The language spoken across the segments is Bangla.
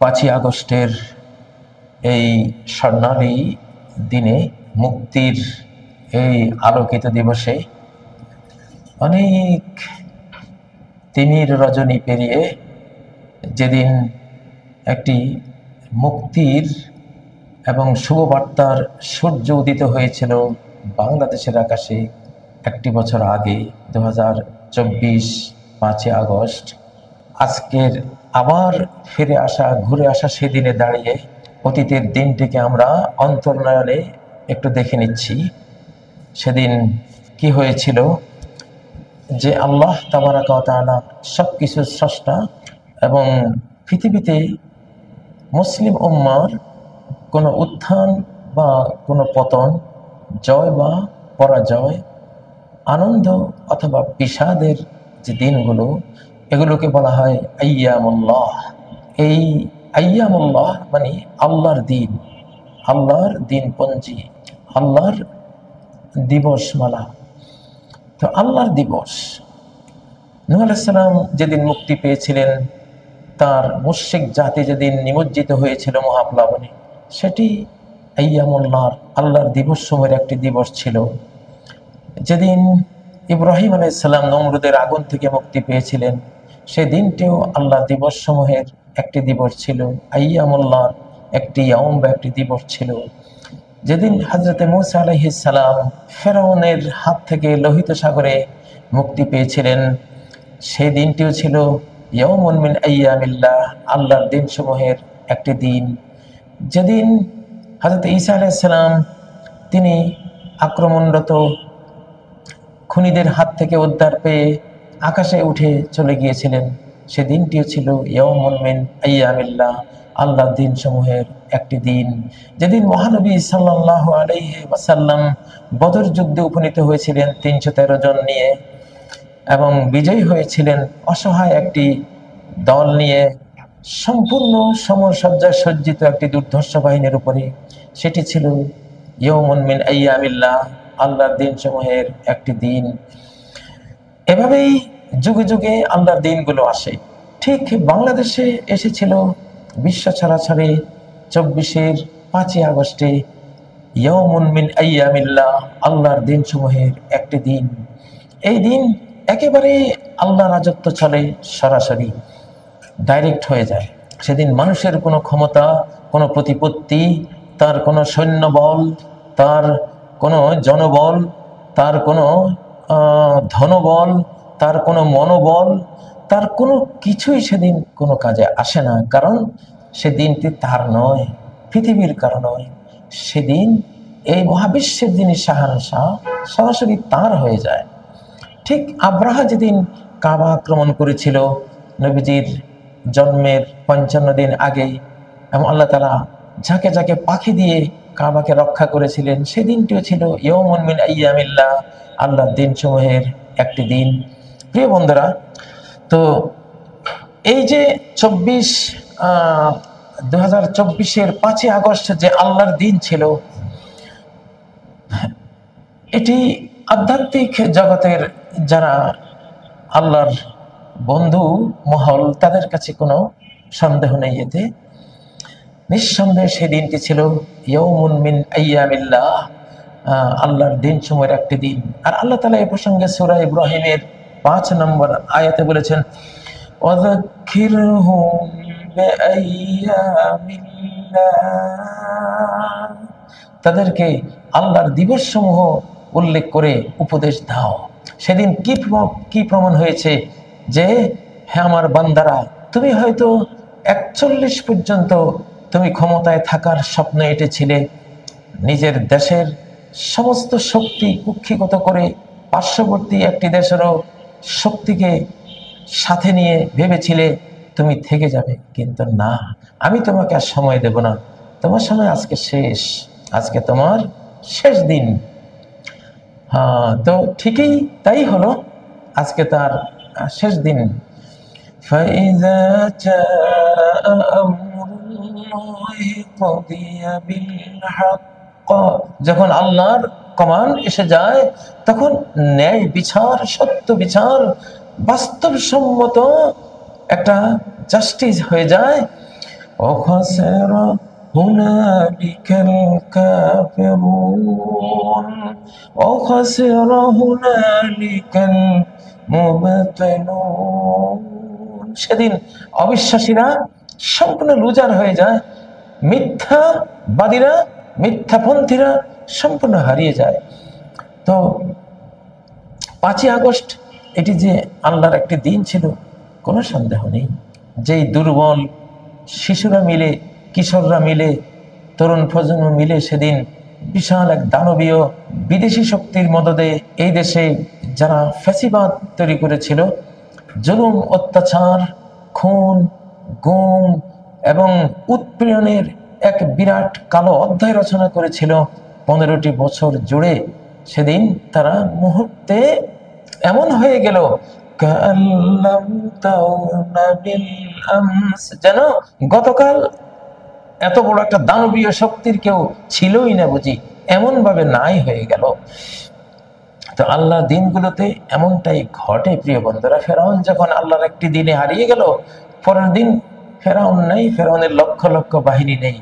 5ই আগস্টের এই স্বর্ণালী দিনে, মুক্তির এই আলোকিত দিবসে অনেক তিমির রজনী পেরিয়ে যেদিন একটি মুক্তির এবং শুভবার্তার সূর্য উদিত হয়েছিল বাংলাদেশের আকাশে একটি বছর আগে 2024 5ই আগস্ট, আজকের আবার ফিরে আসা, ঘুরে আসা সেদিনে দাঁড়িয়ে অতীতের দিনটিকে আমরা অন্তর্নয়নে একটু দেখে নিচ্ছি। সেদিন কি হয়েছিল, যে আল্লাহ তাবারাকা ওয়া তাআলা সব কিছুর স্রষ্টা এবং পৃথিবীতে মুসলিম উম্মার কোনো উত্থান বা কোনো পতন, জয় বা পরাজয়, আনন্দ অথবা বিষাদের যে দিনগুলো, এগুলোকে বলা হয় আইয়ামুল্লাহ। এই আইয়ামুল্লাহ মানে আল্লাহর দিন, আল্লাহর দিনপঞ্জি, আল্লাহর দিবসমালা। তো আল্লাহর দিবস, নূহ আলাইহিস সালাম যেদিন মুক্তি পেয়েছিলেন, তার মুশরিক জাতি যেদিন নিমজ্জিত হয়েছিল মহাপ্লাবনে, সেটি আইয়ামুল্লাহর, আল্লাহর দিবস সময়ের একটি দিবস ছিল। যেদিন ইব্রাহিম আলাইহিস সালাম নমরুদের আগুন থেকে মুক্তি পেয়েছিলেন, সেই দিনটিও আল্লাহ দিবস সমূহের একটি দিবস ছিল, আইয়ামুল্লাহর একটি ইয়াউম বা একটি দিবস ছিল। যেদিন হযরতে মূসা আলাইহিস সালাম ফেরাউনের হাত থেকে লোহিত সাগরে মুক্তি পেয়েছিলেন, সেই দিনটিও ছিল ইয়াউমুন মিন আইয়ামিল্লাহ, আল্লাহর দিনসমূহের একটি দিন। যেদিন হযরত ঈসা আলাইহিস সালাম তিনি আক্রমণরত খুনিদের হাত থেকে উদ্ধার পেয়ে আকাশে উঠে চলে গিয়েছিলেন, সেদিনটিও ছিল ইয়াউমুন মিন আইয়ামিল্লাহ, আল্লাহর দিনসমূহের একটি দিন। যেদিন মহানবী সাল্লাল্লাহু আলাইহি ওয়াসাল্লাম বদর যুদ্ধে উপনীত হয়েছিলেন 313 জন নিয়ে এবং বিজয়ী হয়েছিলেন অসহায় একটি দল নিয়ে, সম্পূর্ণ সমরসজ্জায় সজ্জিত একটি দুর্ধর্ষ বাহিনীর উপরে, সেটি ছিল ইয়াউমুন মিন আইয়ামিল্লাহ, আল্লাহর দিনসমূহের একটি দিন। এভাবেই যুগে যুগে আল্লাহর দিনগুলো আসে। ঠিক বাংলাদেশে এসেছিল বিশ্ব ছাড়াছাড়ি 24-এর 5ই আগস্টে ইয়াউমুন মিন আইয়ামিল্লাহ, আল্লাহর দিনসমূহের একটি দিন। এই দিন একেবারে আল্লাহ রাজত্ব চলে, সরাসরি ডাইরেক্ট হয়ে যায়। সেদিন মানুষের কোনো ক্ষমতা, কোনো প্রতিপত্তি, তার কোনো সৈন্যবল, তার কোনো জনবল, তার কোনো ধনবল, তার কোনো মনোবল, তার কোনো কিছুই সেদিন কোনো কাজে আসে না। কারণ সেদিনটি তার নয়, পৃথিবীর কারণ নয়। সেদিন এই মহাবিশ্বের যিনি শাহানশাহ, সরাসরি তার হয়ে যায়। ঠিক আব্রাহা যেদিন কাবা আক্রমণ করেছিল নবীজির জন্মের 55 দিন আগে, এবং আল্লাহ তাআলা ঝাঁকে ঝাঁকে পাখি দিয়ে কাবাকে রক্ষা করেছিলেন, সেদিনটিও ছিল ইয়াউমুন মিন আইয়ামিল্লাহ, আল্লাহর দিনসমূহের একটি দিন। প্রিয় বন্ধুরা, তো এই যে 2024-এর 5ই আগস্ট যে আল্লাহর দিন ছিল, এটি আধ্যাত্মিক জগতের যারা আল্লাহর বন্ধু মহল, তাদের কাছে কোনো সন্দেহ নেই। এতে নিঃসন্দেহে সেই দিনটি ছিল ইয়াউমুন মিন আইয়ামিল্লাহ, আল্লাহর দিন সময়ের একটি দিন। আর আল্লাহ তাআলা এই প্রসঙ্গে সূরা ইব্রাহিমের 5 নম্বর আয়াতে বলেছেন, ওয়াযাক্কিরহুম বিআইয়ামিল্লাহ, তাদেরকে আল্লাহর দিবস সমূহ উল্লেখ করে উপদেশ দাও। সেদিন কি প্রমাণ হয়েছে যে হে আমার বান্দারা, তুমি হয়তো 41 পর্যন্ত তুমি ক্ষমতায় থাকার স্বপ্ন এঁটেছিলে, নিজের দেশের সমস্ত শক্তি কুক্ষিগত করে পার্শ্ববর্তী একটি দেশেরও শক্তিকে সাথে নিয়ে ভেবেছিলে তুমি থেকে যাবে, কিন্তু না, আমি তোমাকে আর সময় দেব না, তোমার সময় আজকে শেষ, আজকে তোমার শেষ দিন। হ্যাঁ, তো ঠিকই তাই হলো, আজকে তার শেষ দিন। فَإِذَا جَاءَ أَمْرُ اللَّهِ قُضِيَ بِالْحَقِّ, যখন আল্লাহর কমান্ড এসে যায়, তখন ন্যায় বিচার, সত্য বিচার, বাস্তবসম্মত একটা জাস্টিস হয়ে যায়। وخسر هنالك الكافرون وخسر هنالك المبطلون। সেদিন অবিশ্বাসীরা সম্পূর্ণ লুজার হয়ে যায়, মিথ্যাবাদীরা, মিথ্যাপন্থীরা সম্পূর্ণ হারিয়ে যায়। তো 5ই আগস্ট এটি যে আল্লাহর একটি দিন ছিল কোনো সন্দেহ নেই। যেই দুর্বল শিশুরা মিলে, কিশোররা মিলে, তরুণ প্রজন্ম মিলে সেদিন বিশাল এক দানবীয় বিদেশি শক্তির মদদে এই দেশে যারা ফ্যাসিবাদ তৈরি করেছিল, জুলুম, অত্যাচার, খুন, গুম এবং উৎপীড়নের এক বিরাট কালো অধ্যায় রচনা করেছিল 15টি বছর জুড়ে, সেদিন তারা মুহূর্তে এমন হয়ে গেল যেন গতকাল এত বড় একটা দানবীয় শক্তির কেউ ছিলই না বুঝি, এমন ভাবে নাই হয়ে গেল। তো আল্লাহ দিনগুলোতে এমনটাই ঘটে প্রিয় বন্ধুরা। ফেরাউন যখন আল্লাহর একটি দিনে হারিয়ে গেল, পরের দিন ফেরাউন নেই, ফেরাউনের লক্ষ লক্ষ বাহিনী নেই।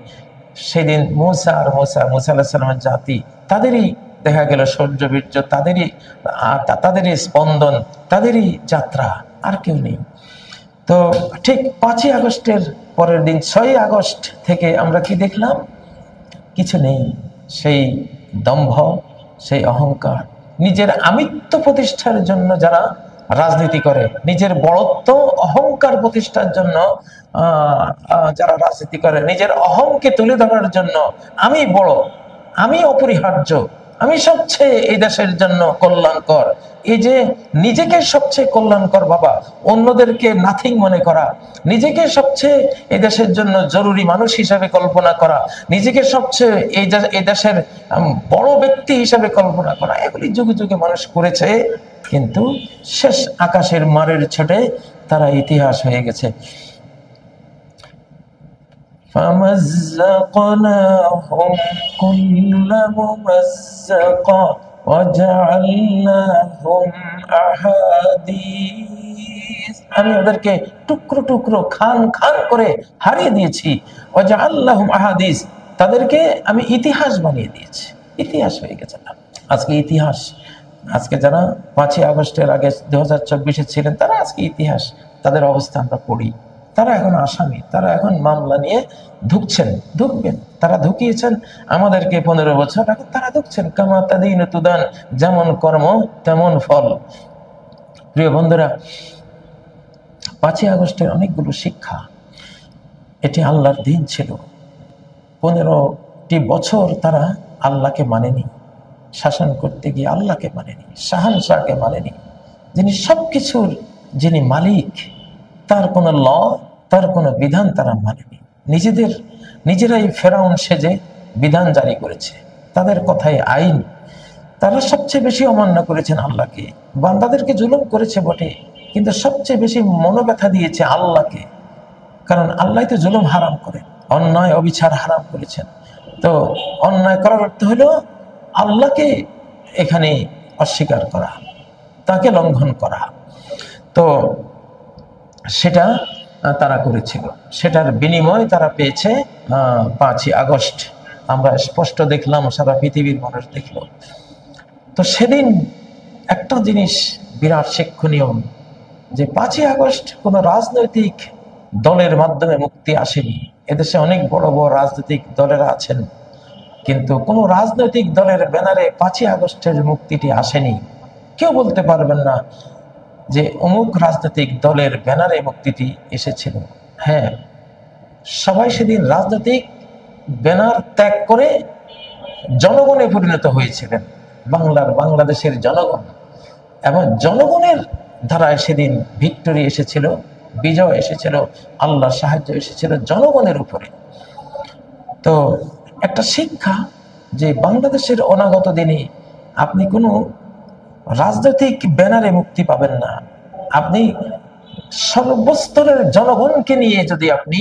সেদিন মুসা আলাইহিস সালামের জাতি, তাদেরই দেখা গেল শৌর্য বীর্য, তাদেরই স্পন্দন, তাদেরই যাত্রা, আর কেউ নেই। তো ঠিক 5ই আগস্টের পরের দিন 6ই আগস্ট থেকে আমরা কি দেখলাম? কিছু নেই। সেই দম্ভ, সেই অহংকার, নিজের আমিত্ব প্রতিষ্ঠার জন্য যারা রাজনীতি করে, নিজের বড়ত্ব অহংকার প্রতিষ্ঠার জন্য যারা রাজনীতি করে, নিজের অহংকে তুলে ধরার জন্য আমি বড়, আমি অপরিহার্য, আমি সবচেয়ে এই দেশের জন্য কল্যাণকর, এই যে নিজেকে সবচেয়ে কল্যাণকর বাবা, অন্যদেরকে নাথিং মনে করা, নিজেকে সবচেয়ে এই দেশের জন্য জরুরি মানুষ হিসাবে কল্পনা করা, নিজেকে সবচেয়ে এই দেশের বড় ব্যক্তি হিসাবে কল্পনা করা, এগুলি যুগে যুগে মানুষ করেছে। কিন্তু শেষ আকাশের মারের ছোটে তারা ইতিহাস হয়ে গেছে। فمزقناهم كل ممزق وجعلناهم أحاديث, আমি ওদেরকে টুকরো টুকরো খান খান করে হারিয়ে দিয়েছি। ওয়াজআলনাহুম আহাদিস, তাদেরকে আমি ইতিহাস বানিয়ে দিয়েছি। ইতিহাস হয়ে গেছে। আজকে ইতিহাস, আজকে যারা 5ই আগস্টের আগে 2024-এ ছিলেন তারা আজকে ইতিহাস, তাদের অবস্থা আমরা পড়ি। তারা এখন আসামি, তারা এখন মামলা নিয়ে ঢুকবেন। তারা ঢুকিয়েছেন আমাদেরকে 15 বছর, এখন তারা ঢুকছেন। কামা তাদিন তুদান, যেমন কর্ম তেমন ফল। প্রিয় বন্ধুরা, 5ই আগস্টের অনেকগুলো শিক্ষা। এটি আল্লাহর দিন ছিল। 15টি বছর তারা আল্লাহকে মানেনি, শাসন করতে গিয়ে আল্লাহকে মানেনি, শাহানশাহকে মানেনি, যিনি সবকিছুর, যিনি মালিক, তার কোনো ল, তার কোনো বিধান তারা মানেনি। নিজেরাই ফেরাউন সেজে বিধান জারি করেছে, তাদের কথায় আইন। তারা সবচেয়ে বেশি অমান্য করেছেন আল্লাহকে। বান্দাদেরকে জুলুম করেছে বটে, কিন্তু সবচেয়ে বেশি মনোব্যথা দিয়েছে আল্লাহকে, কারণ আল্লাহ তো জুলুম হারাম করেন, অন্যায় অবিচার হারাম করেছেন। তো অন্যায় করার অর্থ হলো আল্লাহকে এখানে অস্বীকার করা, তাকে লঙ্ঘন করা। তো সেটা তারা করেছিল, সেটার বিনিময় তারা পেয়েছে 5ই আগস্ট। আমরা স্পষ্ট দেখলাম, সারা পৃথিবীর মানুষ দেখলো। তো সেদিন একটা জিনিস বিরাট শিক্ষণীয়, যে 5ই আগস্ট কোনো রাজনৈতিক দলের মাধ্যমে মুক্তি আসেনি। এদেশে অনেক বড় বড় রাজনৈতিক দলেরা আছেন, কিন্তু কোনো রাজনৈতিক দলের ব্যানারে 5ই আগস্টের মুক্তিটি আসেনি। কেউ বলতে পারবেন না যে অমুক রাজনৈতিক দলের ব্যানারে মুক্তিটি এসেছিল। হ্যাঁ, সবাই সেদিন রাজনৈতিক ব্যানার ত্যাগ করে জনগণে পরিণত হয়েছিলেন, বাংলাদেশের জনগণ। এবং জনগণের ধারায় সেদিন ভিক্টরি এসেছিল, বিজয় এসেছিল, আল্লাহর সাহায্য এসেছিল জনগণের উপরে। তো একটা শিক্ষা যে বাংলাদেশের অনাগত দিনে আপনি কোনো রাজনৈতিক ব্যানারে মুক্তি পাবেন না। আপনি সর্বস্তরের জনগণকে নিয়ে যদি আপনি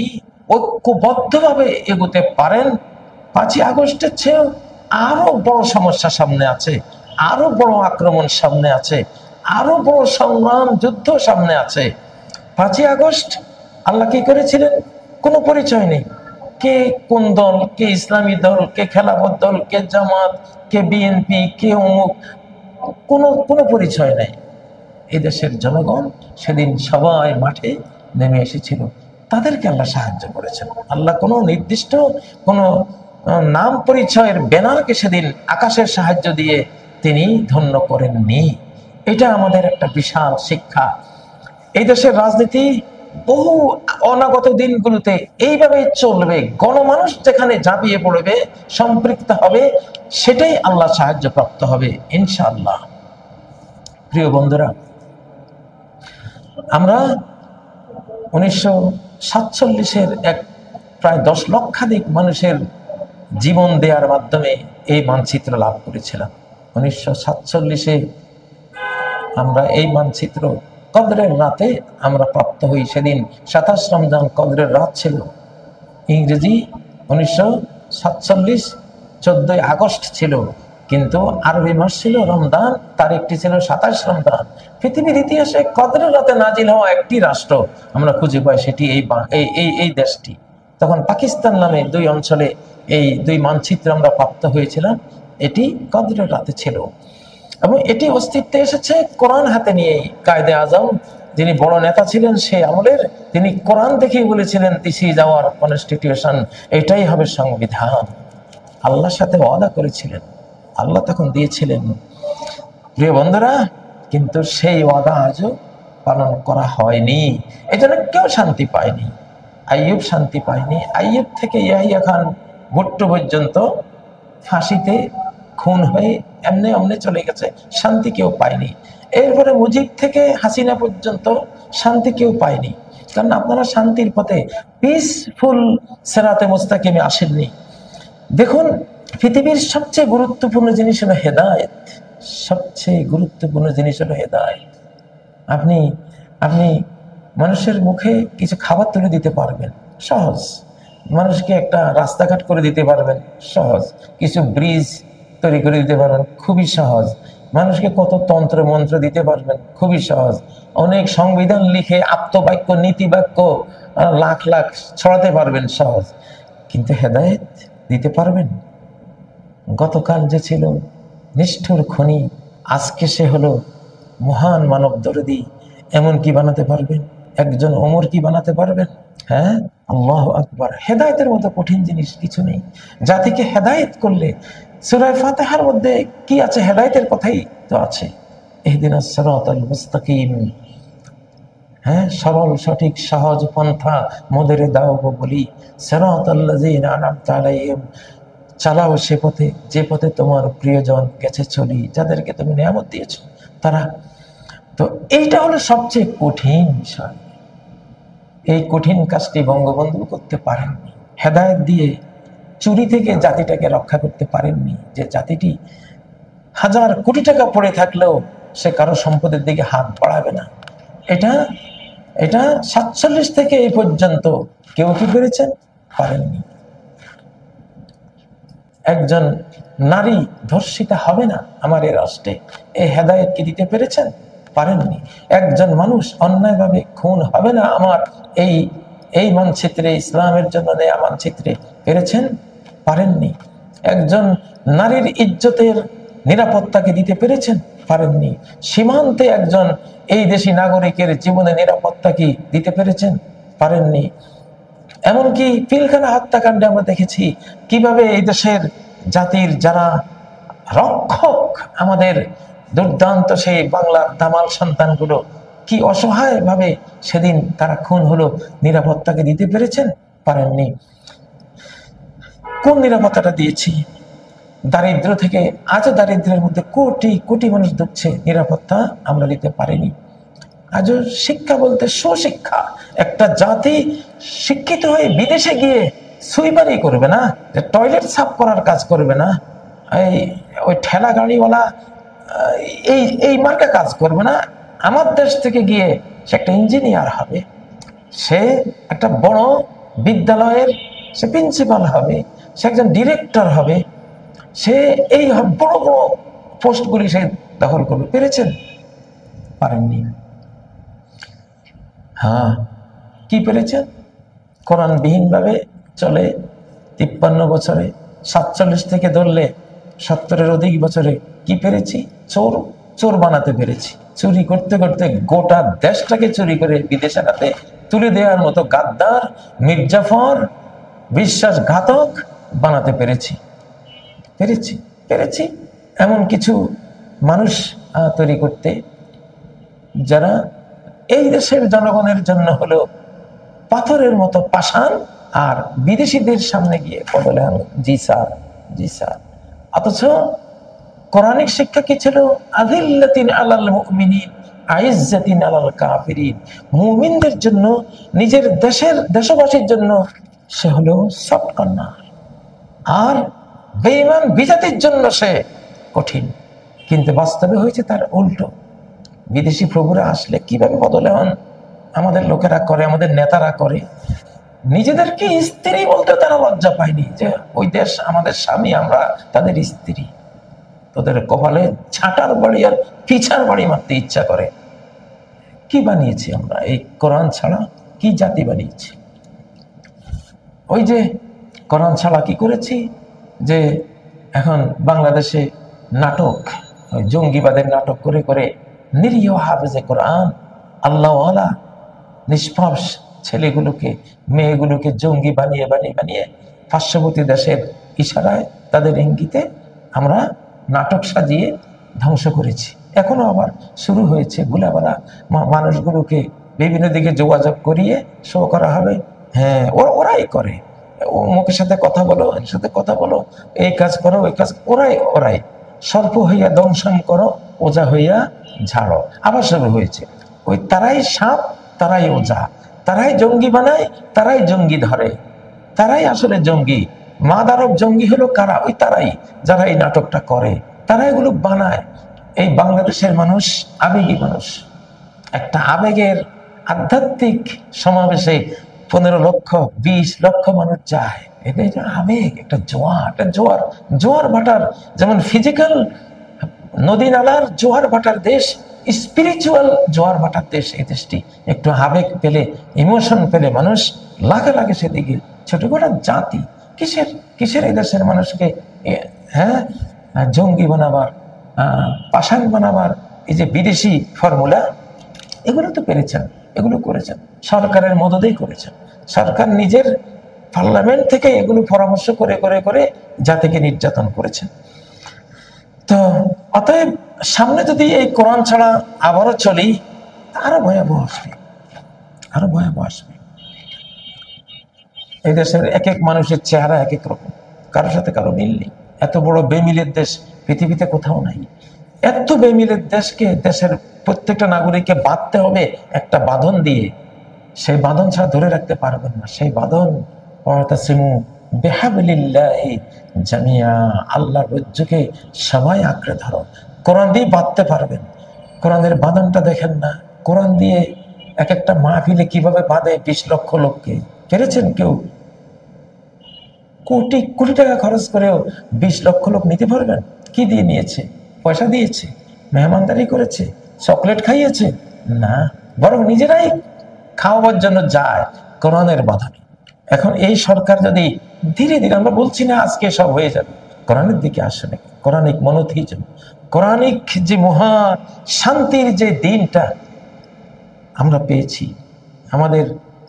ঐক্যবদ্ধভাবে এগোতে পারেন, 5ই আগস্টের চেয়েও আরো বড় সমস্যা সামনে আছে, আরো বড় আক্রমণ সামনে আছে, আরো বড় সংগ্রাম, যুদ্ধ সামনে আছে। 5ই আগস্ট আল্লাহ কি করেছিলেন? কোনো পরিচয় নেই। কে কোন দল, কে ইসলামী দল, কে খেলাফত দল, কে জামাত, কে বিএনপি, কে অমুক, কোনো কোনো পরিচয় নেই। এই দেশের জনগণ সেদিন সবাই মাঠে নেমে এসেছিল, তাদেরকে আল্লাহ সাহায্য করেছেন। আল্লাহ কোনো নির্দিষ্ট কোনো নাম পরিচয়ের ব্যানারকে সেদিন আকাশের সাহায্য দিয়ে তিনি ধন্য করেননি। এটা আমাদের একটা বিশাল শিক্ষা। এই দেশের রাজনীতি বহু অনাগত দিনগুলোতে এইভাবে চলবে, গণমানুষ যেখানে ঝাঁপিয়ে পড়বে, সম্পৃক্ত হবে, সেটাই আল্লাহ সাহায্য প্রাপ্ত হবে ইনশাআল্লাহ। প্রিয় বন্ধুরা, আমরা 1947-এর এক প্রায় 10 লক্ষাধিক মানুষের জীবন দেওয়ার মাধ্যমে এই মানচিত্র লাভ করেছিলাম। 1947-এ আমরা এই মানচিত্র কদরের রাতে আমরা প্রাপ্ত হই। সেদিন 27 রমজান কদরের রাত ছিল। ইংরেজি 1947 14 আগস্ট ছিল, কিন্তু আরবি মাস ছিল রমজান, তারিখটি ছিল 27 রমজান। পৃথিবীর ইতিহাসে কদরের রাতে নাজিল হওয়া একটি রাষ্ট্র আমরা খুঁজে পাই, সেটি এই দেশটি। তখন পাকিস্তান নামে 2 অঞ্চলে এই 2 মানচিত্র আমরা প্রাপ্ত হয়েছিলাম। এটি কদরের রাতে ছিল এবং এটি অস্তিত্বে এসেছে কোরআন হাতে নিয়ে। কায়েদে আজম যিনি বড় নেতা ছিলেন সেই আমলের, তিনি কোরআন দেখেই বলেছিলেন দিস ইজ আওয়ার কনস্টিটিউশন, এটাই হবে সংবিধান। আল্লাহর সাথে ওয়াদা করেছিলেন, আল্লাহ তখন দিয়েছিলেন। প্রিয় বন্ধুরা, কিন্তু সেই ওয়াদা আজও পালন করা হয়নি। এজন্য কেউ শান্তি পায়নি। আইয়ুব শান্তি পায়নি। আইয়ুব থেকে ইয়াহিয়া খান ভুট্টো পর্যন্ত ফাঁসিতে খুন হয়ে এমনি অমনে চলে গেছে, শান্তি কেউ পায়নি। এরপরে মুজিব থেকে হাসিনা পর্যন্ত শান্তি কেউ পায়নি, কারণ আপনারা শান্তির পথে পিসফুল সিরাতে মুস্তাকিমে আসেননি। দেখুন, পৃথিবীর সবচেয়ে গুরুত্বপূর্ণ জিনিস হলো হেদায়েত। সবচেয়ে গুরুত্বপূর্ণ জিনিস হলো হেদায়েত। আপনি আপনি মানুষের মুখে কিছু খাবার তুলে দিতে পারবেন, সহজ। মানুষকে একটা রাস্তাঘাট করে দিতে পারবেন, সহজ। কিছু ব্রিজ তৈরি করে দিতে পারবেন, খুবই সহজ। মানুষকে কত তন্ত্র মন্ত্র দিতে পারবেন, খুবই সহজ। অনেক সংবিধান লিখে আপ্তবাক্য, নীতিবাক্য লাখ লাখ ছড়াতে পারবেন, সহজ। কিন্তু হেদায়েত দিতে পারবেন? গতকাল যে ছিল নিষ্ঠুর খনি, আজকে সে হলো মহান মানব দরদি, এমন কি বানাতে পারবেন? একজন ওমর কি বানাতে পারবেন? হ্যাঁ, আল্লাহু আকবার। হেদায়েতের মতো কঠিন জিনিস কিছু নেই। জাতিকে হেদায়েত করলে, সূরা ফাতিহার মধ্যে কি আছে? হেদায়েতের কথাই তো আছে, ইহদিনাস সিরাতাল মুস্তাকিম। হ্যাঁ, সরল সঠিক সহজ পন্থা মোদের দাও গো বলি, সিরাতাল্লাযিনা আনআমতা আলাইহিম, চালাও সে পথে যে পথে তোমার প্রিয়জন গেছে চলি, যাদেরকে তুমি নিয়ামত দিয়েছো তারা। তো এইটা হলো সবচেয়ে কঠিন বিষয়। এই কঠিন কাজটি বঙ্গবন্ধু করতে পারেননি। হেদায়েত দিয়ে চুরি থেকে জাতিটাকে রক্ষা করতে পারেননি। যে জাতিটি হাজার কোটি টাকা পড়ে থাকলেও সে কারো সম্পদের দিকে হাত বাড়াবে না। এটা 47 থেকে এই পর্যন্ত কেউ কি পেরেছেন? পারেননি। একজন নারী ধর্ষিতা হবে না আমার এই রাষ্ট্রে, এই হেদায়েত কি দিতে পেরেছেন? পারেননি। একজন মানুষ অন্যায়ভাবে খুন হবে না আমার এই মানচিত্রে, ইসলামের জন্য নেয়া মানচিত্রে, পেরেছেন? পারেননি। একজন নারীর ইজ্জতের নিরাপত্তাকে দিতে পেরেছেন? পারেননি। সীমান্তে একজন এই দেশি নাগরিকের জীবনে নিরাপত্তা কি দিতে পেরেছেন? পারেননি। এমনকি পিলখানা হত্যাকাণ্ডে আমরা দেখেছি কিভাবে এই দেশের জাতির যারা রক্ষক, আমাদের দুর্দান্ত সেই বাংলার দামাল সন্তানগুলো কি অসহায় ভাবে সেদিন তারা খুন হলো, নিরাপত্তাকে দিতে পেরেছেন? পারেননি। কোন নিরাপত্তাটা দিয়েছি? দারিদ্র থেকে আজও দারিদ্রের মধ্যে কোটি কোটি মানুষ ডুবছে, নিরাপত্তা আমরা দিতে পারিনি। আজও শিক্ষা বলতে সুশিক্ষা। একটা জাতি শিক্ষিত হয়ে বিদেশে গিয়ে সুইপারি করবে না, টয়লেট সাফ করার কাজ করবে না, ওই ঠেলা গাড়িওয়ালা এই মার্কা কাজ করবে না। আমার দেশ থেকে গিয়ে সে একটা ইঞ্জিনিয়ার হবে, সে একটা বড় বিদ্যালয়ের সে প্রিন্সিপাল হবে, সে একজন ডিরেক্টর হবে, সে এই বড় বড় পোস্টগুলি সে দখল করবে। পেরেছেন? পারেননি। হ্যাঁ, কি পেরেছেন? কোরআনবিহীনভাবে চলে 53 বছরে, 47 থেকে ধরলে 70-এর অধিক বছরে কি পেরেছি? চোর চোর বানাতে পেরেছি। চুরি করতে করতে গোটা দেশটাকে চুরি করে বিদেশের হাতে তুলে দেওয়ার মতো গাদ্দার, মির্জাফর, বিশ্বাসঘাতক বানাতে পেরেছি পেরেছি পেরেছি এমন কিছু মানুষ তৈরি করতে, যারা এই দেশের জনগণের জন্য হলো পাথরের মতো পাষাণ, আর বিদেশিদের সামনে গিয়ে বলে জি স্যার, জি স্যার। অথচ কোরআনিক শিক্ষা কি ছিল? আযিল্লাতিন আলাল মুমিনিন আইজ্জাতিন আলাল কাফিরিন। মুমিনদের জন্য, নিজের দেশবাসীর জন্য সে হলো সফট কর্নার, আর বেঈমান বিজাতির জন্য সে কঠিন। কিন্তু বাস্তবে হয়েছে তার উল্টো। বিদেশি প্রভুরা আসলে কিভাবে বদলে হন আমাদের লোকেরা করে, আমাদের নেতারা করে। নিজেদেরকে স্ত্রী বলতে তারা লজ্জা পায়নি, যে ওই দেশ আমাদের স্বামী, আমরা তাদের স্ত্রী। তোদের কপালে ছাটার বাড়ি আর পিছার বাড়ি মারতে ইচ্ছা করে। কি বানিয়েছি আমরা? এই কোরআন ছাড়া কি জাতি বানিয়েছি? ওই যে কোরআন ছাড়া কি করেছি, যে এখন বাংলাদেশে নাটক, জঙ্গিবাদের নাটক করে করে নিরীহ হাফেজে কোরআন, আল্লাহওয়ালা নিষ্পাপ ছেলেগুলোকে, মেয়েগুলোকে জঙ্গি বানিয়ে বানিয়ে বানিয়ে পার্শ্ববর্তী দেশের ইশারায়, তাদের ইঙ্গিতে আমরা নাটক সাজিয়ে ধ্বংস করেছি। এখনো আবার শুরু হয়েছে। গুলাবালা মানুষগুলোকে বিভিন্ন দিকে যোগাযোগ করিয়ে শো করা হবে, হ্যাঁ ওরাই করে, ও মুখের সাথে কথা বলো, এর সাথে কথা বলো, এই কাজ করো, ওই কাজ, ওরাই সর্প হইয়া দংশন করো, ওজা হইয়া ঝাড়ো। আবার শুরু হয়েছে। ওই তারাই সাপ, তারাই ওজা, তারাই জঙ্গি বানায়, তারাই জঙ্গি ধরে, তারাই আসলে জঙ্গি। মাদারক জঙ্গি হলো কারা? ওই তারাই, যারা এই নাটকটা করে, তারা এগুলো বানায়। এই বাংলাদেশের মানুষ আবেগী মানুষ। একটা আবেগের আধ্যাত্মিক সমাবেশে 15 লক্ষ 20 লক্ষ মানুষ যায়। এটা আবেগ, একটা জোয়ার ভাটার, যেমন ফিজিক্যাল নদী নালার জোয়ার ভাটার দেশ, স্পিরিচুয়াল জোয়ার ভাটার দেশ এই দেশটি। একটু আবেগ পেলে, ইমোশন পেলে মানুষ লাগে লাগে সেদিকে। ছোটখাটো জাতি, কিসের এই দেশের মানুষকে জঙ্গি বানাবার, পাষাণ বানাবার এই যে বিদেশি ফর্মুলা, এগুলো তো পেরেছেন, এগুলো করেছেন, সরকারের মদতেই করেছেন। সরকার নিজের পার্লামেন্ট থেকে এগুলো পরামর্শ করে করে করে জাতিকে নির্যাতন করেছেন। তো অতএব সামনে যদি এই কোরআন ছাড়া আবারও চলি, আরো ভয়াবহ আসবে, আরো ভয়াবহ আসবে। এই দেশের এক এক মানুষের চেহারা এক এক রকম, কারোর সাথে কারো মিল নেই। এত বড় বেমিলের দেশ পৃথিবীতে কোথাও নাই। এত বেমিলের দেশকে, দেশের প্রত্যেকটা নাগরিককে বাঁধতে হবে একটা বাঁধন দিয়ে। সেই বাঁধন ছাড়া ধরে রাখতে পারবেন না। সেই বাঁধন জামিয়া, আল্লাহর রজ্জুকে সবাই আঁকড়ে ধরো। কোরআন দিয়ে বাঁধতে পারবেন। কোরআনের বাঁধনটা দেখেন না? কোরআন দিয়ে এক একটা মাহফিলে কিভাবে বাঁধে 20 লক্ষ লোককে। পেরেছেন কেউ? কোটি কোটি টাকা খরচ করেও 20 লক্ষ লোক নিতে পারবেন? কি দিয়ে নিয়েছে? পয়সা দিয়েছে? মেহমানদারি করেছে? চকলেট খাইয়েছে? না, বরং নিজেরাই খাওয়াবার জন্য যায় কোরআনের বাঁধনে। এখন এই সরকার যদি ধীরে ধীরে, আমরা বলছি না আজকে সব হয়ে যাবে, কোরআনের দিকে আসে না, কোরআনিক মনোথিজম, কোরআনিক যে মহা শান্তির যে দিনটা আমরা পেয়েছি।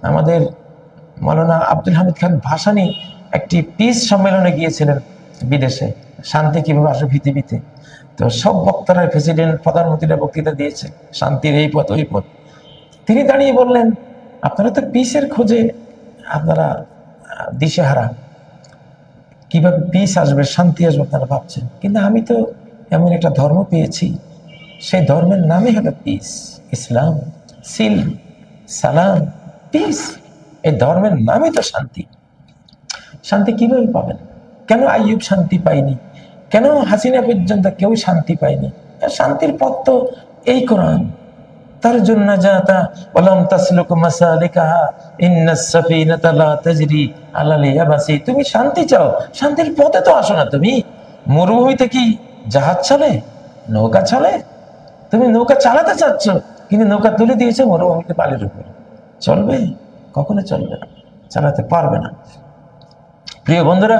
আমাদের মাওলানা আব্দুল হামিদ খান ভাসানী একটি পিস সম্মেলনে গিয়েছিলেন বিদেশে, শান্তি কিভাবে আসে পৃথিবীতে। তো সব বক্তারা, প্রেসিডেন্ট, প্রধানমন্ত্রীরা বক্তৃতা দিয়েছে, শান্তির এই পথ ওই পথ। তিনি দাঁড়িয়ে বললেন, আপনারা তো পিসের খোঁজে আপনারা দিশেহারা, কিভাবে পিস আসবে, শান্তি আসবে আপনারা ভাবছেন, কিন্তু আমি তো এমন একটা ধর্ম পেয়েছি, সেই ধর্মের নামই হলো পিস, ইসলাম, সিল, সালাম, পিস। এই ধর্মের নামই তো শান্তি। শান্তি কিভাবে পাবেন? কেন আইয়ুব শান্তি পায়নি? কেন হাসিনা পর্যন্ত কেউ শান্তি পায়নি? শান্তির পথ তো এই কোরআন। তার জন্য যাতা ওয়ালাম তাসলুক মাসালিকাহা ইন্নাস সাফিনাতা লা তাজরি আলাল ইয়াবাসি। তুমি শান্তি চাও, শান্তির পথে তো আসো না। তুমি মরুভূমিতে কি জাহাজ চলে, নৌকা চলে? তুমি নৌকা চালাতে চাচ্ছ, কিন্তু নৌকা তুলে দিয়েছে মরুভূমিতে, বালির উপরে। চলবে? কখনো চলবে না। চালাতে পারবে না। প্রিয় বন্ধুরা,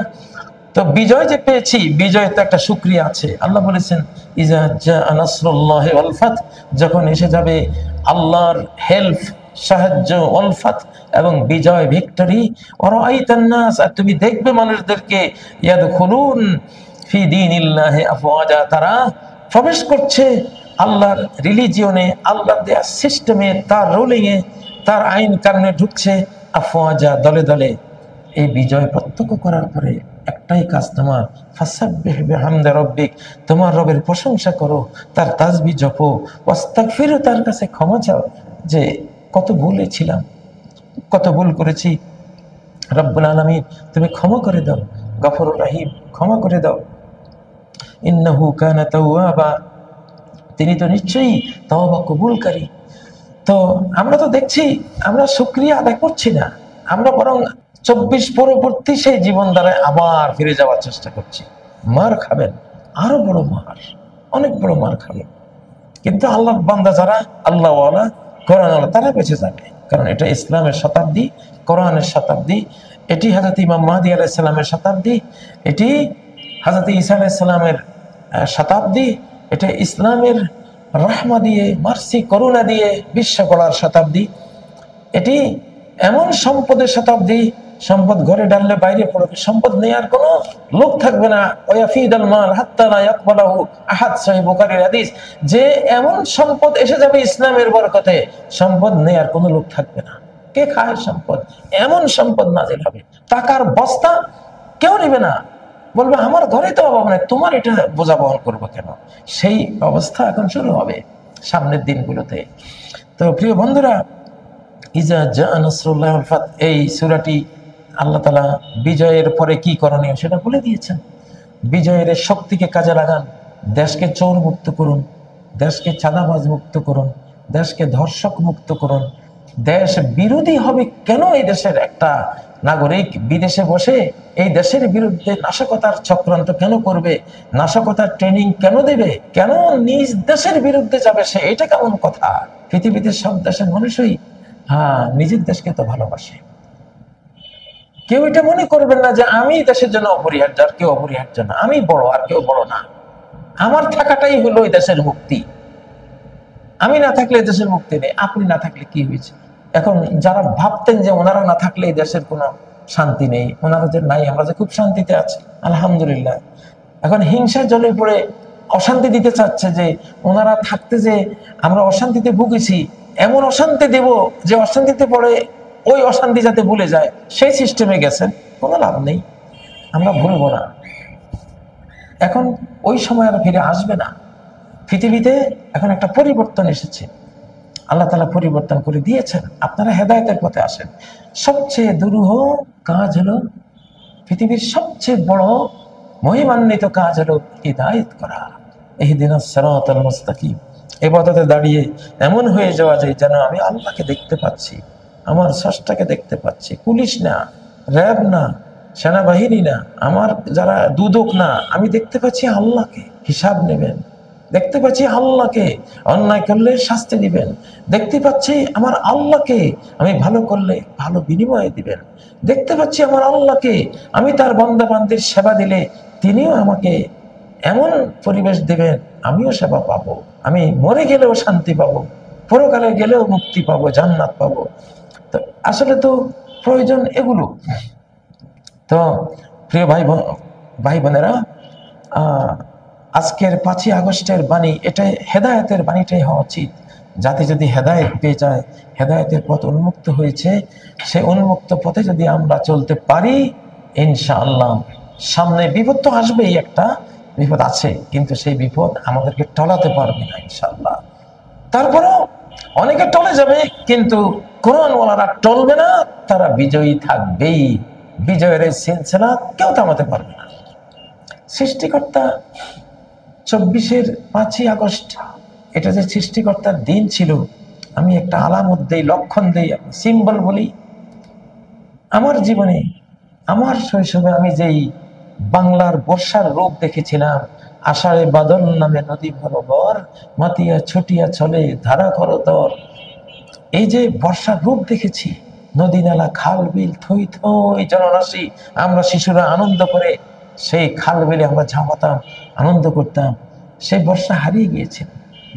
তো বিজয় যে পেয়েছি, বিজয় তো একটা শুকরিয়া আছে। আল্লাহ বলেছেন ইজা জাআ নাসরুল্লাহি ওয়াল ফাত, যখন এসে যাবে আল্লাহর হেল্প, সাহায্য, ওয়াল ফাত এবং বিজয়, ভিক্টরি, ওয়া রাআইতান নাস, আর তুমি দেখবে মানুষদেরকে ইয়াদখুলুন ফি দীনিল্লাহি আফওয়াজা, তারা প্রবেশ করছে আল্লাহর রিলিজিয়নে, আল্লাহর দেয়া সিস্টেমে, তার রুলিংয়ে, তার আইন কানুনে ঢুকছে আফওয়াজা, দলে দলে। এই বিজয় প্রত্যক্ষ করার পরে একটাই কাজ তোমার, ফাসাব্বিহ বিহামদি রাব্বিক, তোমার রবের প্রশংসা করো, তার তাসবিহ জপো, ওয়াস্তাগফিরু, তার কাছে ক্ষমা চাও যে কত ভুলেছিলাম, কত ভুল করেছি, রব্বুল আলামিন তুমি ক্ষমা করে দাও, গফুরুর রহিম, ক্ষমা করে দাও, ইন্নাহু কানা তাওয়াবা, তিনি তো নিশ্চয়ই তওবা কবুলকারী। তো আমরা তো দেখছি আমরা শুকরিয়া আদায় করছি না, আমরা বরং 24 পরবর্তী সেই জীবন দ্বারায় আবার ফিরে যাওয়ার চেষ্টা করছি। মার খাবেন, আরো বড় মার, অনেক বড় মার খাবেন। কিন্তু আল্লাহর বান্দা যারা আল্লাহওয়ালা, কোরআনওয়ালা, তারা বেঁচে যাবে, কারণ এটা ইসলামের শতাব্দী, কোরআনের শতাব্দী, এটি হযরত ইমাম মাহদী আলাইহিস সালামের শতাব্দী, এটি হযরত ঈসা আলাইহিস সালামের শতাব্দী, এটা ইসলামের রাহমা দিয়ে, মার্সি, করুণা দিয়ে বিশ্ব গড়ার শতাব্দী। এটি এমন সম্পদের শতাব্দী, সম্পদ ঘরে ডাললে বাইরে পড়বে, সম্পদ নেয়ার কোনো লোক থাকবে না। ওয়াফিদাল মাল হাত্তা লা ইয়াকবালাহু আহাদ, সহিহ বুখারীর হাদিস, যে এমন সম্পদ এসে যাবে ইসলামের বরকতে, সম্পদ নেয়ার কোনো লোক থাকবে না। কে খায় সম্পদ? এমন সম্পদ নাজিল হবে, টাকার বস্তা কেউ নেবে না, বলবে আমার ঘরে তো অভাব নাই, তোমার এটা বোঝা বহন করবো কেন? সেই অবস্থা এখন শুরু হবে সামনের দিনগুলোতে। তো প্রিয় বন্ধুরা, ইজা জাআ নাসরুল্লাহি ওয়াল ফাত, এই সূরাটি আল্লাহ তাআলা বিজয়ের পরে কি করণীয় সেটা বলে দিয়েছেন। বিজয়ের শক্তিকে কাজে লাগান, দেশকে চোর মুক্ত করুন, দেশকে চাঁদাবাজ মুক্ত করুন, দেশকে ধর্ষক মুক্ত করুন। দেশ বিরোধী হবে কেন? এই দেশের একটা নাগরিক বিদেশে বসে এই দেশের বিরুদ্ধে নাশকতার চক্রান্ত কেন করবে? নাশকতার ট্রেনিং কেন দেবে? কেন নিজ দেশের বিরুদ্ধে যাবে সে? এটা কেমন কথা? পৃথিবীতে সব দেশের মানুষই নিজের দেশকে তো ভালোবাসে। কেউ এটা মনে করবেন না যে আমি দেশের জন্য অপরিহার্য আর কেউ অপরিহার্য না, আমি বড় আর কেউ বড় না, আমার থাকাটাই হলো এই দেশের মুক্তি, আমি না থাকলে দেশের মুক্তি নেই। আপনি না থাকলে কি হয়েছে? এখন যারা ভাবতেন যে ওনারা না থাকলে এই দেশের কোনো শান্তি নেই, ওনারা যে নাই, আমরা যে খুব শান্তিতে আছি আলহামদুলিল্লাহ। এখন হিংসার জলে পড়ে অশান্তি দিতে চাচ্ছে যে ওনারা থাকতে যে আমরা অশান্তিতে ভুগেছি, এমন অশান্তি দেব যে অশান্তিতে পড়ে ওই অশান্তি যাতে ভুলে যায়, সেই সিস্টেমে গেছেন। কোনো লাভ নেই, আমরা ভুলবো না। এখন ওই সময় আর ফিরে আসবে না। পৃথিবীতে এখন একটা পরিবর্তন এসেছে, আল্লাহ তাআলা পরিবর্তন করে দিয়েছেন। আপনারা হেদায়েতের পথে আসেন। সবচেয়ে দুরূহ কাজ হলো, পৃথিবীর সবচেয়ে বড় মহিমান্বিত কাজ হলো হিদায়াত করা। ইহদিনাস সিরাতাল মুস্তাকিম, ইবাদতে দাঁড়িয়ে এমন হয়ে যাওয়া যায় যেন আমি আল্লাহকে দেখতে পাচ্ছি, আমার স্রষ্টাকে দেখতে পাচ্ছি। পুলিশ না, র্যাব না, সেনাবাহিনী না, আমার যারা দুদক না, আমি দেখতে পাচ্ছি আল্লাহকে, হিসাব নেবেন। দেখতে পাচ্ছি আল্লাহকে, অন্যায় করলে শাস্তি দিবেন। দেখতে পাচ্ছি আমার আল্লাহকে, আমি ভালো করলে ভালো বিনিময় দিবেন। দেখতে পাচ্ছি আমার আল্লাহকে, আমি তার বান্দা বান্দির সেবা দিলে তিনিও আমাকে এমন পরিবেশ দেবেন, আমিও সেবা পাবো, আমি মরে গেলেও শান্তি পাবো, পরকালে গেলেও মুক্তি পাবো, জান্নাত পাবো। তো আসলে তো প্রয়োজন এগুলো। তো প্রিয় ভাই বোনেরা, আজকের 5ই আগস্টের বাণী, এটাই হেদায়েতের বাণীটাই হওয়া উচিত। জাতি যদি হেদায়েত পেয়ে যায়, হেদায়েতের পথ উন্মুক্ত হয়েছে, সেই উন্মুক্ত পথে যদি আমরা চলতে পারি, ইনশাআল্লাহ সামনে বিপদ তো আসবেই, একটা বিপদ আছে, কিন্তু সেই বিপদ আমাদেরকে টলাতে পারবে না ইনশাআল্লাহ। তারপরেও অনেকে টলে যাবে, কিন্তু কোরআনওয়ালারা টলবে না, তারা বিজয়ী থাকবেই। বিজয়ের এই সিলসিলা কেউ থামাতে পারবে না। সৃষ্টিকর্তা 5ই আগস্ট, এটা যে সৃষ্টিকর্তার দিন ছিল, আমি একটা আলামত দেই, লক্ষণ দেই, সিম্বল বলি। আমার জীবনে, আমার শৈশবে আমি যেই বাংলার বর্ষার রূপ দেখেছিলাম, আষাঢ়ে বাদল নামে নদী ভরবর, মাতিয়া ছুটিয়া চলে ধারা করতর, এই যে বর্ষার রূপ দেখেছি, নদী নালা খাল বিল থই থই জনরাশি, আমরা শিশুরা আনন্দ করে সেই খাল বিলে আমরা ঝাঁপাতাম, আনন্দ করতাম। সেই বর্ষা হারিয়ে গিয়েছিল।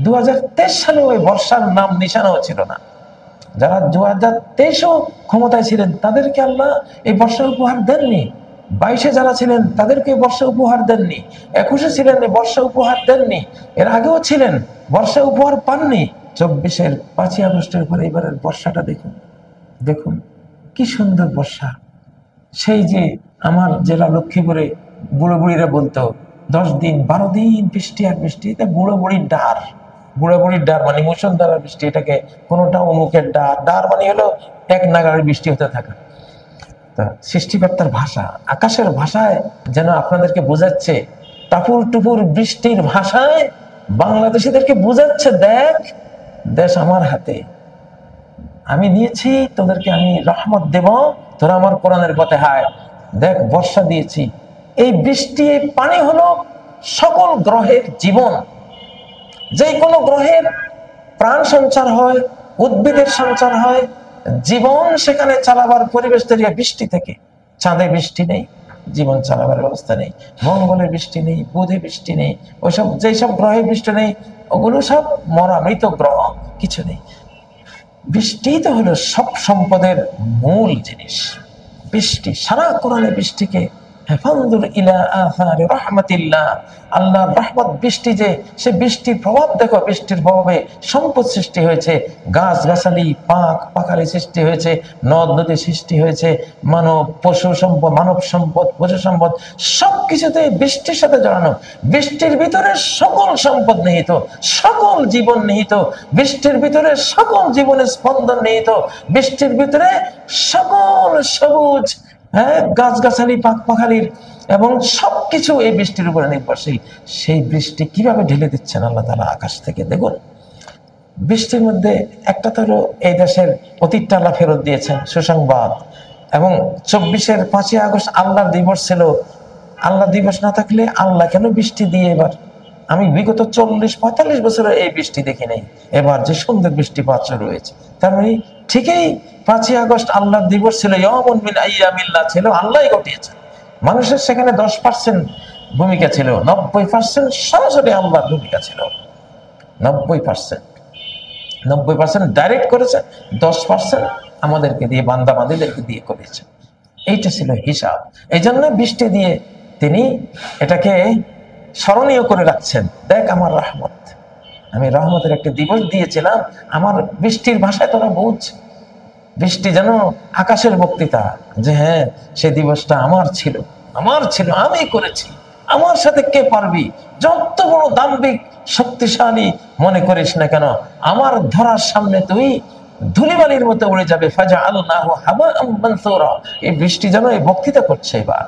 2023 সালে ওই বর্ষার নাম নিশানাও ছিল না। যারা 2023-ও ক্ষমতায় ছিলেন তাদেরকে আল্লাহ এই বর্ষা উপহার দেননি। 22-এ যারা ছিলেন তাদেরকে বর্ষা উপহার দেননি। 21-এ ছিলেন বর্ষা উপহার দেননি। এর আগেও ছিলেন, বর্ষা উপহার পাননি। 24-এর 5ই আগস্টের পরে এবারের বর্ষাটা দেখুন, দেখুন কি সুন্দর বর্ষা। সেই যে আমার জেলা লক্ষ্মীপুরে বুড়ো বুড়িরা বলতো 10 দিন 12 দিন বৃষ্টি আর বৃষ্টি। এটা বুড়ো বুড়ির ডার, বুড়ো বুড়ির ডার মানে মুষলধারার বৃষ্টি। এটাকে কোনোটা অমুকের ডার, ডার মানে হলো এক নাগাড়ের বৃষ্টি হতে থাকা। তা সৃষ্টিকর্তার ভাষা, আকাশের ভাষায় যেন আপনাদেরকে বোঝাচ্ছে, টাপুর টুপুর বৃষ্টির ভাষায় বাংলাদেশিদেরকে বোঝাচ্ছে, দেখ দেশ আমার হাতে, আমি নিয়েছি তোদেরকে, আমি রহমত দেব, তোরা আমার কোরআনের পথে হায়। দেখ বর্ষা দিয়েছি। এই বৃষ্টি, এই পানি হলো সকল গ্রহের জীবন। যে কোনো গ্রহের প্রাণ সঞ্চার হয়, উদ্ভিদের সঞ্চার হয়, জীবন সেখানে চালাবার পরিবেশ তৈরি হয় বৃষ্টি থেকে। চাঁদে বৃষ্টি নেই, জীবন চালাবার ব্যবস্থা নেই। মঙ্গলে বৃষ্টি নেই, বুধে বৃষ্টি নেই, ওইসব যেসব গ্রহে বৃষ্টি নেই ওগুলো সব মরা মৃত গ্রহ, কিছু নেই। বৃষ্টি তো হলো সব সম্পদের মূল জিনিস। বৃষ্টি, সারা কোরআনে বৃষ্টিকে ফানজুর ইলা আসারি রাহমাতিল্লাহ, আল্লাহর রহমত বৃষ্টি, যে সে বৃষ্টির প্রভাব দেখো। বৃষ্টির প্রভাবে সম্পদ সৃষ্টি হয়েছে, গাছ গাছালি পাক পাখালি সৃষ্টি হয়েছে, নদ নদী সৃষ্টি হয়েছে, মানব পশু সম্পদ, মানব সম্পদ, পশু সম্পদ সবকিছুতে বৃষ্টির সাথে জড়ানো। বৃষ্টির ভিতরে সকল সম্পদ নিহিত, সকল জীবন নিহিত, বৃষ্টির ভিতরে সকল জীবনের স্পন্দন নিহিত, বৃষ্টির ভিতরে সকল সবুজ, হ্যাঁ, গাছগাছালি পাক পাখালির এবং সবকিছু এই বৃষ্টির উপরে নির্ভরশীল। সেই বৃষ্টি কিভাবে ঢেলে দিচ্ছেন আল্লাহ তাআলা আকাশ থেকে, দেখুন। বৃষ্টির মধ্যে একটা তো এই দেশের অতীতটা আল্লাহ ফেরত দিয়েছেন, সুসংবাদ। এবং 24-এর 5ই আগস্ট আল্লাহর দিবস ছিল। আল্লাহ দিবস না থাকলে আল্লাহ কেন বৃষ্টি দিয়ে এবার? আমি বিগত 40-45 বছরে এই বৃষ্টি দেখি নাই। এবার যে সুন্দর বৃষ্টিপাত শুরু হয়েছে, তার মানে ঠিকই 5ই আগস্ট আল্লাহর দিবস ছিল, ইয়াউমুন মিন আইয়ামিল্লাহ ছিল, আল্লাহই ঘটিয়েছে। মানুষের সেখানে 10% ভূমিকা ছিল, 90% সরাসরি আল্লাহর ভূমিকা ছিল। 90% ডাইরেক্ট করেছে, 10% আমাদেরকে দিয়ে, বান্দা বান্দীদেরকে দিয়ে করেছে। এইটা ছিল হিসাব। এই জন্য বৃষ্টি দিয়ে তিনি এটাকে স্মরণীয় করে রাখছেন, দেখ আমার রহমত, আমি রহমতের একটা দিবস দিয়েছিলাম, আমার বৃষ্টির ভাষায় তোরা বুঝ। বৃষ্টি যেন আকাশের বক্তৃতা, যে হ্যাঁ সেই দিবসটা আমার ছিল, আমি করেছি, আমার সাথে কে পারবি? যত বড় দাম্ভিক শক্তিশালী মনে করিস না কেন, আমার ধরার সামনে তুই ধুলিবালির মতো উড়ে যাবে। ফাজআলনাহু হাবাআম মানসুরা। এই বৃষ্টি যেন এই বক্তৃতা করছে এবার।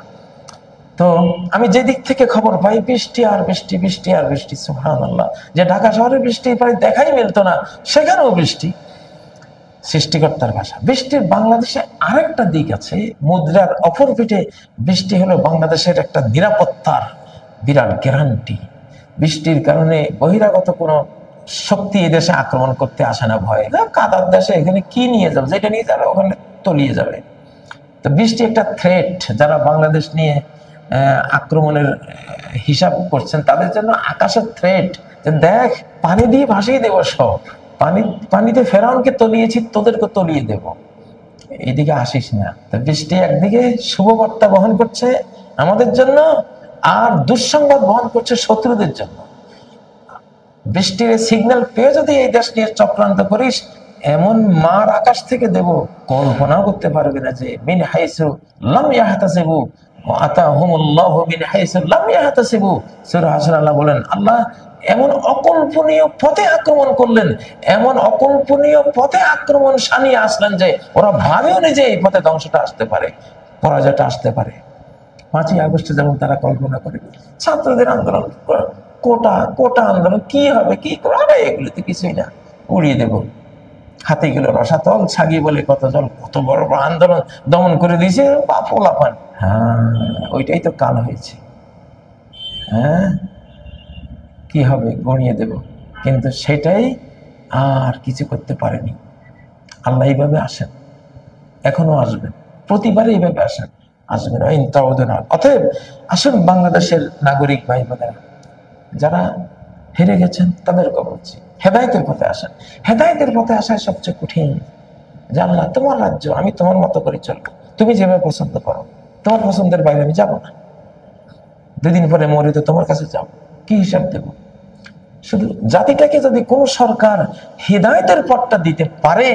তো আমি যে দিক থেকে খবর পাই, বৃষ্টি আর বৃষ্টি, বৃষ্টি আর বৃষ্টি। সুবহানাল্লাহ। যে ঢাকা শহরে বৃষ্টি প্রায় দেখাই মিলতো না, সেখানেও বৃষ্টি। সৃষ্টিকর্তার ভাষা। বৃষ্টির বাংলাদেশে আরেকটা দিক আছে, মুদ্রার অপর পিঠে বৃষ্টি হলো বাংলাদেশের একটা নিরাপত্তার বিরাট গ্যারান্টি। বৃষ্টির কারণে বহিরাগত কোনো শক্তি এদেশে আক্রমণ করতে আসে না ভয়ে। কাদার দেশে এখানে কি নিয়ে যাবে, যেটা নিয়ে যাবে ওখানে তলিয়ে যাবে। তো বৃষ্টি একটা থ্রেট। যারা বাংলাদেশ নিয়ে আক্রমণের হিসাব করছেন তাদের জন্য আকাশের থ্রেট, যে দেখ পানি দিয়ে ভাসিয়ে দেবো সব, পানিতে ফেরাউনকে তলিয়েছি, তোদেরকে তলিয়ে দেব, এইদিকে আসিস না। তো বৃষ্টি একদিকে শুভবার্তা বহন করছে আমাদের জন্য, আর দুঃসংবাদ বহন করছে শত্রুদের জন্য। বৃষ্টির সিগন্যাল পেয়ে যদি এই দেশ নিয়ে চক্রান্ত করিস, এমন মার আকাশ থেকে দেব কল্পনাও করতে পারবে না। যে মিন হাইসু লাম ইয়াহতাসিবু ওয়া আতাহুমুল্লাহু মিন হাইসু লাম ইয়াহতাসিবু। সূরা হাশর আল্লাহ বলেন, আল্লাহ এমন অকল্পনীয় পথে আক্রমণ করলেন, এমন অকল্পনীয় পথে আক্রমণ সানিয়ে আসলেন যে ওরা ভাবেও নি যে এই পথে ধ্বংসটা আসতে পারে, পরাজয়টা আসতে পারে। 5ই আগস্টে যেমন তারা কল্পনা করে, ছাত্রদের আন্দোলন, কোটা আন্দোলন, কি হবে, কি করে, এগুলোতে কিছুই না, উড়িয়ে দেব। হাতে গেল রসাতল, ছাগি বলে কত জল, কত বড় বড় আন্দোলন দমন করে দিয়েছে বাপলাপান। হ্যাঁ, ওইটাই তো কাল হয়েছে। হ্যাঁ, কি হবে গড়িয়ে দেব, কিন্তু সেটাই আর কিছু করতে পারেনি। আল্লাহ এইভাবে আসেন, এখনো আসবেন, প্রতিবারে এইভাবে আসবেন। অতএব আসুন বাংলাদেশের নাগরিক ভাই বোনেরা, যারা হেরে গেছেন তাদেরকে বলছি, হেদায়েতের পথে আসেন। হেদায়েতের পথে আসায় সবচেয়ে কঠিন যে আল্লাহ তোমার রাজ্য, আমি তোমার মতো করে চলবো, তুমি যেভাবে পছন্দ করো, তোমার পছন্দের বাইরে আমি যাবো না, 2 দিন পরে মরে তো তোমার কাছে যাবো, কি হিসাব দেব? শুধু জাতিটাকে যদি কোন সরকার হিদায়াতের পথটা দিতে পারে,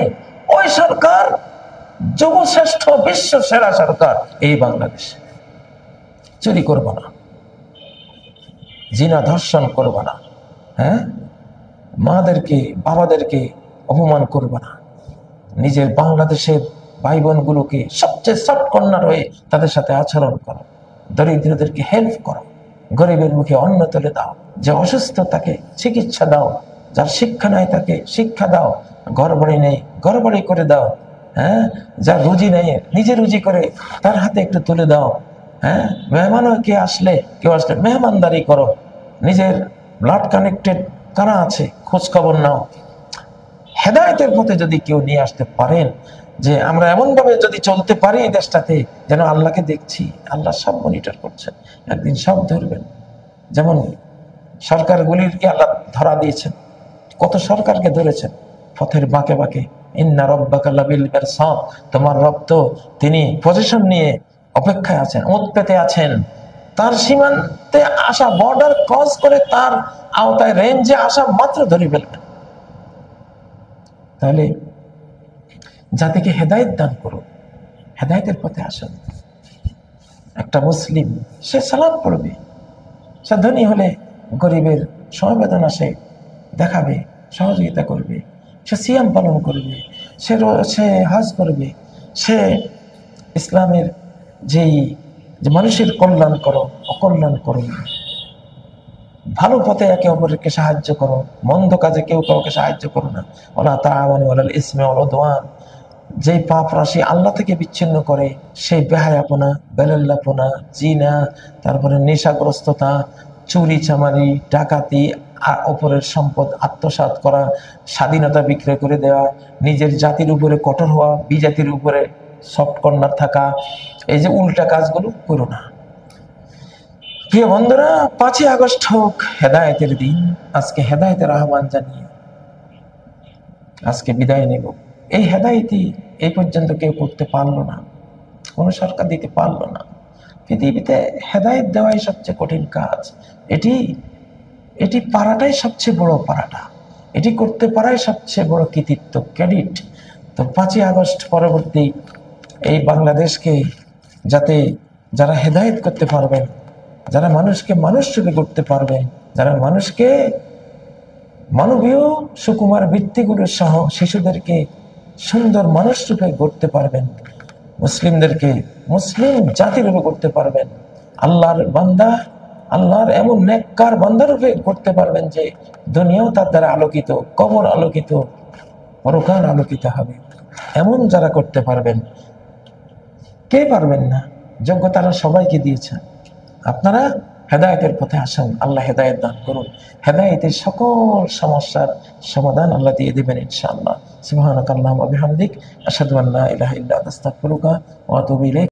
ওই সরকার যুগশ্রেষ্ঠ বিশ্ব সেরা সরকার এই বাংলাদেশ। চুরি করবো না, জিনা ধর্ষণ করবো না, হ্যাঁ, মাদেরকে বাবাদেরকে অপমান করবো না, নিজের বাংলাদেশের ভাই বোনগুলোকে সবচেয়ে সফট কর্নার হয়ে তাদের সাথে আচরণ করো, দরিদ্রদেরকে হেল্প করো, গরিবের মুখে অন্ন তুলে দাও, যে অসুস্থ তাকে চিকিৎসা দাও, যার শিক্ষা নাই তাকে শিক্ষা দাও, ঘর বাড়ি নেই ঘর বাড়ি করে দাও, হ্যাঁ, যার রুজি নেই নিজে রুজি করে তার হাতে একটু তুলে দাও, হ্যাঁ, মেহমানও কেউ আসলে মেহমানদারি করো, নিজের ব্লাড কানেক্টেড কারা আছে খোঁজ খবর নাও। হেদায়েতের পথে যদি কেউ নিয়ে আসতে পারেন, যে আমরা এমন ভাবে যদি চলতে পারি এই দেশটাতে যেন আল্লাহকে দেখছি, আল্লাহ সব মনিটর করছেন, একদিন সব ধরবেন। যেমন সরকারগুলিকে আল্লাহ ধরা দিয়েছেন, কত সরকারকে ধরেছেন পথের বাঁকে বাঁকে। ইন্না রাব্বাকা লাবিল মিরসাদ, তোমার রব তো তিনি পজিশন নিয়ে অপেক্ষায় আছেন, ওঁত পেতে আছেন, তার সীমান্তে আসা, বর্ডার ক্রস করে তার আওতায় রেঞ্জে আসা মাত্র ধরে ফেলবেন। তাহলে জাতিকে হেদায়েত দান করুন, হেদায়েতের পথে আসেন। একটা মুসলিম সে সালাত পড়বে, সে ধনী হলে গরিবের সমবেদনা সে দেখাবে, সহযোগিতা করবে, সে সিয়াম পালন করবে, সে হজ করবে, সে ইসলামের যেই যে মানুষের কল্যাণ করো অকল্যাণ করো, ভালো পথে একে অপরকে সাহায্য করো, মন্দ কাজে কেউ কাউকে সাহায্য করো না। ওয়ালা তাআওয়ানু আলাল ইসমি ওয়াল উদওয়ান, যেই পাপ রাশি আল্লাহ থেকে বিচ্ছিন্ন করে, সেই বেহায়াপনা, বেলাল্লাপনা, জিনা, তারপরে নেশাগ্রস্ততা, চুরি চামারি, ডাকাতি, অপরের সম্পদ আত্মসাৎ করা, স্বাধীনতা বিক্রয় করে দেওয়া, নিজের জাতির উপরে কঠোর হওয়া, বিজাতির উপরে সফট কর্নার থাকা, এই যে উল্টা কাজগুলো করো না। প্রিয় বন্ধুরা, 5ই আগস্ট হোক হেদায়েতের দিন। আজকে হেদায়েতের আহ্বান জানিয়ে আজকে বিদায় নেব। এই হেদায়েতই এই পর্যন্ত কেউ করতে পারলো না, কোনো সরকার দিতে পারলো না। পৃথিবীতে হেদায়েত দেওয়াই সবচেয়ে কঠিন কাজ। এটি পারাটাই সবচেয়ে বড় পারাটা, এটি করতে পারাই সবচেয়ে বড় কৃতিত্ব, ক্রেডিট। তো 5ই আগস্ট পরবর্তী এই বাংলাদেশকে যাতে যারা হেদায়েত করতে পারবেন, যারা মানুষকে মানুষ রূপে করতে পারবেন, যারা মানুষকে মানবীয় সুকুমার বৃত্তিগুলো সহ শিশুদেরকে সুন্দর মানুষ রূপে গড়তে পারবেন, মুসলিমদেরকে মুসলিম জাতি রূপে করতে পারবেন, আল্লাহর বান্দা, আল্লাহর এমন নেককার বান্দা রূপে করতে পারবেন যে দুনিয়াও তার দ্বারা আলোকিত, কবর আলোকিত, পরকাল আলোকিত হবে। এমন যারা করতে পারবেন, কে পারবেন না? যোগ্যতারা সবাইকে দিয়েছেন। আপনারা হেদায়েতের পথে আসেন, আল্লাহ হেদায়েত দান করুন। হেদায়েতের সকল সমস্যার সমাধান আল্লাহ দিয়ে দিবেন ইনশাআল্লাহ। সুবহানাকাল্লাহুম্মা ওয়া বিহামদিক, আশহাদু আল্লা ইলাহা ইল্লা আনতা আস্তাগফিরুকা ওয়া আতুবু ইলাইক।